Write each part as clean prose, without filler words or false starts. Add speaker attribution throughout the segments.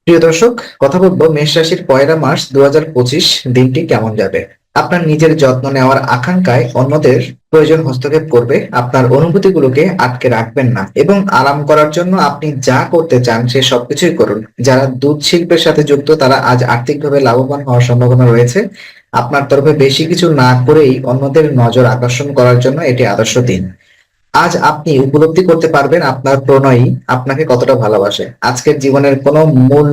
Speaker 1: প্রিয় দর্শক, কথা বলবো মেষ রাশির ১লা মার্চ ২০২৫ দিনটি কেমন যাবে। আপনার নিজের যত্ন নেওয়ার আকাঙ্ক্ষায় অন্যদের প্রয়োজন হস্তক্ষেপ করবে। আপনার অনুভূতিগুলোকে আটকে রাখবেন না এবং আরাম করার জন্য আপনি যা করতে চান সে সবকিছুই করুন। যারা দুধ শিল্পের সাথে যুক্ত তারা আজ আর্থিকভাবে লাভবান হওয়ার সম্ভাবনা রয়েছে। আপনার তরফে বেশি কিছু না করেই অন্যদের নজর আকর্ষণ করার জন্য এটি আদর্শ দিন। আজ আপনি উপলব্ধি করতে পারবেন আপনার প্রণয়ী আপনাকে কতটা ভালোবাসে। আজকের জীবনের কোনো মূল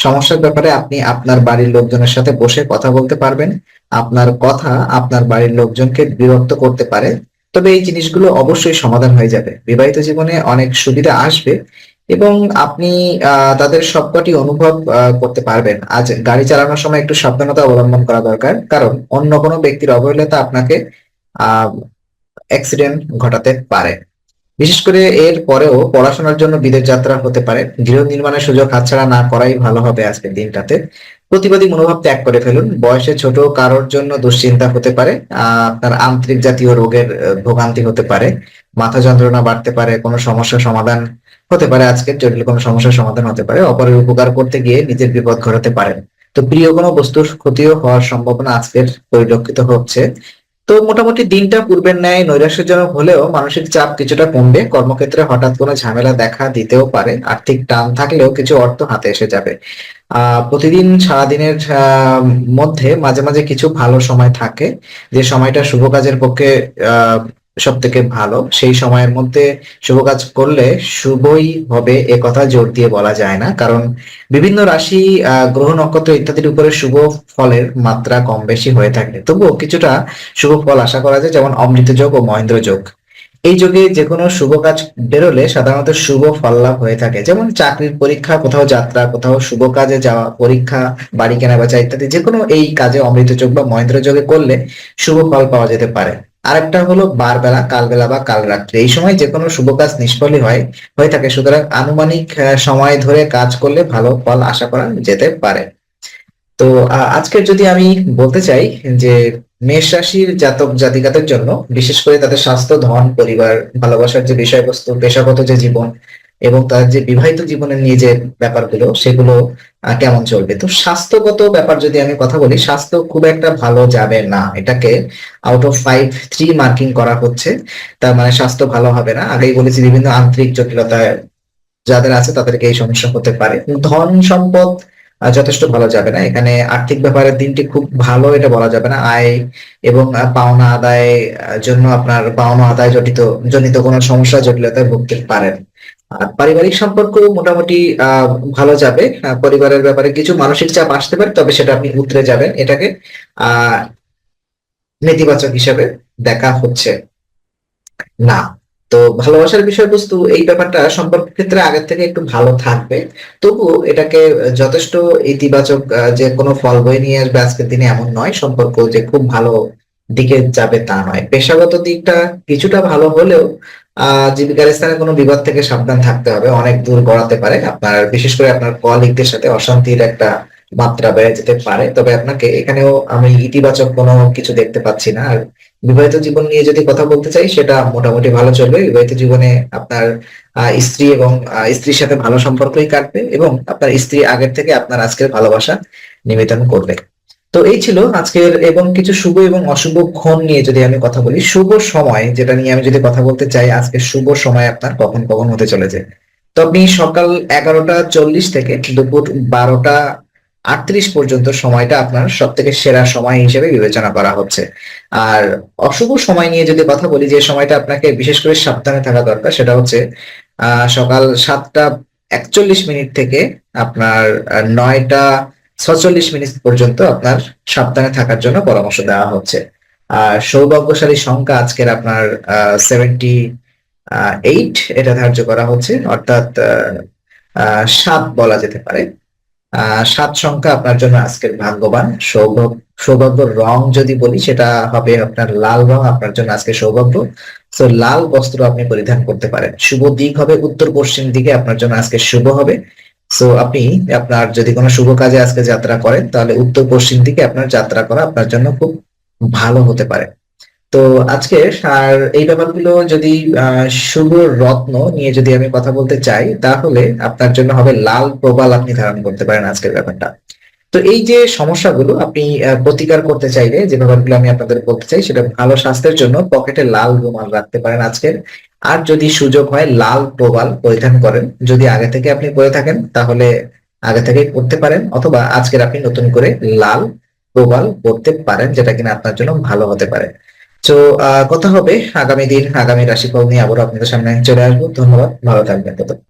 Speaker 1: সমস্যার ব্যাপারে আপনি আপনার বাড়ির লোকজনের সাথে বসে কথা বলতে পারবেন। আপনার কথা আপনার বাড়ির লোকজনকে বিরক্ত করতে পারে, তবে এই জিনিসগুলো অবশ্যই সমাধান হয়ে যাবে। বিবাহিত জীবনে অনেক সুবিধা আসবে এবং আপনি তাদের সবকটি অনুভব করতে পারবেন। আজ গাড়ি চালানোর সময় একটু সাবধানতা অবলম্বন করা দরকার, কারণ অন্য কোনো ব্যক্তির অবহেলিত আপনাকে আহ অ্যাক্সিডেন্ট ঘটাতে পারে। বিশেষ করে এর পরেও পড়াশোনার জন্য বিদেশ যাত্রা হতে পারে। গৃহ নির্মাণের সুযোগ হাতছাড়া না করাই ভালো হবে আজকের দিনটাতে। প্রতিবাদী মনোভাব ত্যাগ করে ফেলুন। বয়সে ছোট কারোর জন্য দুশ্চিন্তা হতে পারে। আপনার আন্তরিক জাতীয় রোগের ভোগান্তি হতে পারে। মাথা যন্ত্রণা বাড়তে পারে। কোনো সমস্যার সমাধান হতে পারে, আজকের জটিল কোনো সমস্যার সমাধান হতে পারে। অপরের উপকার করতে গিয়ে নিজের বিপদ ঘটাতে পারেন। তো প্রিয় কোনো বস্তুর ক্ষতিও হওয়ার সম্ভাবনা আজকের পরিলক্ষিত হচ্ছে। তো মোটামুটি দিনটা পূর্বের ন্যায় নৈরাশ্যজনক হলেও মানসিক চাপ কিছুটা কমবে। কর্মক্ষেত্রে হঠাৎ কোনো ঝামেলা দেখা দিতেও পারে। আর্থিক টান থাকলেও কিছু অর্থ হাতে এসে যাবে। প্রতিদিন সারাদিনের মধ্যে মাঝে মাঝে কিছু ভালো সময় থাকে, যে সময়টা শুভ কাজের পক্ষে আহ সব থেকে ভালো। সেই সময়ের মধ্যে শুভ কাজ করলে শুভই হবে এ কথা জোর দিয়ে বলা যায় না, কারণ বিভিন্ন রাশি, গ্রহ নক্ষত্র ইত্যাদির উপরে শুভ ফলের মাত্রা কম বেশি হয়ে থাকে। তবুও কিছুটা শুভ ফল আশা করা যায়, যেমন অমৃত যোগ ও মহেন্দ্র যোগ। এই যোগে যে কোনো শুভ কাজ বেরোলে সাধারণত শুভ ফল লাভ হয়ে থাকে, যেমন চাকরির পরীক্ষা, কোথাও যাত্রা, কোথাও শুভ কাজে যাওয়া, পরীক্ষা, বাড়ি কেনা বেচা ইত্যাদি যে কোনো এই কাজে অমৃত যোগ বা মহেন্দ্র যোগে করলে শুভ ফল পাওয়া যেতে পারে। আরেকটা হলো বারবেলা, কালবেলা বা কাল রাত্রি, এই সময় যে কোনো শুভ কাজ নিষ্ফলই হয়ে থাকে। সুতরাং আনুমানিক সময় ধরে কাজ করলে ভালো ফল আশা করা যেতে পারে। তো আজকের যদি আমি বলতে চাই যে মেষ রাশির জাতক জাতিকাদের জন্য বিশেষ করে তাদের স্বাস্থ্য, ধন, পরিবার, ভালোবাসার যে বিষয়বস্তু, পেশাগত যে জীবন এবং তাদের যে বিবাহিত জীবনের নিয়ে যে ব্যাপারগুলো সেগুলো কেমন চলবে। তো স্বাস্থ্যগত ব্যাপার যদি আমি কথা বলি, স্বাস্থ্য খুব একটা ভালো যাবে না। এটাকে আউট অফ 5 3 মার্কিং করা হচ্ছে। তার মানে স্বাস্থ্য ভালো হবে না। আগেই বলেছি বিভিন্ন আন্তরিক জটিলতায় যাদের আছে তাদেরকে এই সমস্যা হতে পারে। ধন সম্পদ যথেষ্ট ভালো যাবে না। এখানে আর্থিক ব্যাপারের দিনটি খুব ভালো এটা বলা যাবে না। আয় এবং পাওনা আদায় জন্য আপনার পাওনা আদায় জনিত কোনো সমস্যা জটিলতায় ভুগতে পারেন। আর পারিবারিক সম্পর্ক মোটামুটি ভালো যাবে। পরিবারের ব্যাপারে কিছু মানসিক চাপ আসতে পারে, তবে সেটা আপনি উতরে যাবেন। এটাকে আহ নেতিবাচক হিসাবে দেখা হচ্ছে না। তো ভালোবাসার বিষয়বস্তু এই ব্যাপারটা সম্পর্কের ক্ষেত্রে আগের থেকে একটু ভালো থাকবে। তবুও এটাকে যথেষ্ট ইতিবাচক যে কোনো ফল বয়ে নিয়ে আসবে আজকের দিনে এমন নয়। সম্পর্ক যে খুব ভালো দিকে যাবে তা নয়। পেশাগত দিকটা কিছুটা ভালো হলেও জীবিকার স্থানে কোনো বিবাদ থেকে সাবধান থাকতে হবে। অনেক দূর গড়াতে পারে। আপনার বিশেষ করে আপনার কলিগদের সাথে অশান্তির একটা মাত্রা বেড়ে যেতে পারে। তবে আপনাকে এখানেও আমি ইতিবাচক কোনো কিছু দেখতে পাচ্ছি না। আর বিবাহিত জীবন নিয়ে যদি কথা বলতে চাই, সেটা মোটামুটি ভালো চলবে। বিবাহিত জীবনে আপনার স্ত্রী এবং স্ত্রীর সাথে ভালো সম্পর্কই কাটবে এবং আপনার স্ত্রী আগের থেকে আপনার আজকের ভালোবাসা নিবেদন করবে। তো এই ছিল আজকের। এবং কিছু শুভ এবং অশুভ ক্ষণ নিয়ে যদি আমি কথা বলি, শুভ সময় যেটা নিয়ে আমি যদি কথা বলতে চাই, আজকে শুভ সময় আপনার কখন কখন হতে চলেছে। তো আপনি সকাল 11টা 40 থেকে দুপুর 12টা 38 পর্যন্ত সময়টা আপনার সব থেকে সেরা সময় হিসেবে বিবেচনা করা হচ্ছে। আর অশুভ সময় নিয়ে যদি কথা বলি, যে সময়টা আপনাকে বিশেষ করে সাবধানে থাকা দরকার, সেটা হচ্ছে সকাল 7টা 41 মিনিট থেকে আপনার 9টা 46 মিনিট পর্যন্ত আপনার সাবধানে থাকার জন্য পরামর্শ দেওয়া হচ্ছে। আর সৌভাগ্যশালী সংখ্যা আজকের আপনার 78 এটা ধার্য করা হচ্ছে, অর্থাৎ 7 বলা যেতে পারে। 7 সংখ্যা আপনার জন্য আজকের ভাগ্যবান। সৌভাগ্য রং যদি বলি, সেটা হবে আপনার লাল রং আপনার জন্য আজকে সৌভাগ্য। তো লাল বস্ত্র আপনি পরিধান করতে পারেন। শুভ দিক হবে উত্তর পশ্চিম দিকে, আপনার জন্য আজকে শুভ হবে। সো আপনি আপনার যদি কোনো শুভ কাজে আজকে যাত্রা করেন, তাহলে উত্তর পশ্চিম দিকে আপনার যাত্রা করা আপনার জন্য খুব ভালো হতে পারে। তো আজকে আর এই ব্যাপারগুলো যদি শুভ রত্ন নিয়ে যদি আমি কথা বলতে চাই, তাহলে আপনার জন্য হবে লাল প্রবাল আপনি ধারণ করতে পারেন আজকের ব্যাপারটা। তো এই যে সমস্যাগুলো আপনি প্রতিকার করতে চাইলে যে ব্যাপারগুলো আমি আপনাদের বলতে চাই, সেটা ভালো স্বাস্থ্যের জন্য পকেটে লাল রুমাল রাখতে পারেন আজকের। আর যদি সুযোগ হয় লাল প্রবাল পরিধান করেন, যদি আগে থেকে আপনি পরে থাকেন তাহলে আগে থেকেই পড়তে পারেন, অথবা আজকের আপনি নতুন করে লাল প্রবাল পড়তে পারেন, যেটা কিনা আপনার জন্য ভালো হতে পারে। তো কথা হবে আগামী দিন, আগামী রাশিফল নিয়ে আবারও আপনাদের সামনে চলে আসবো। ধন্যবাদ, ভালো থাকবেন।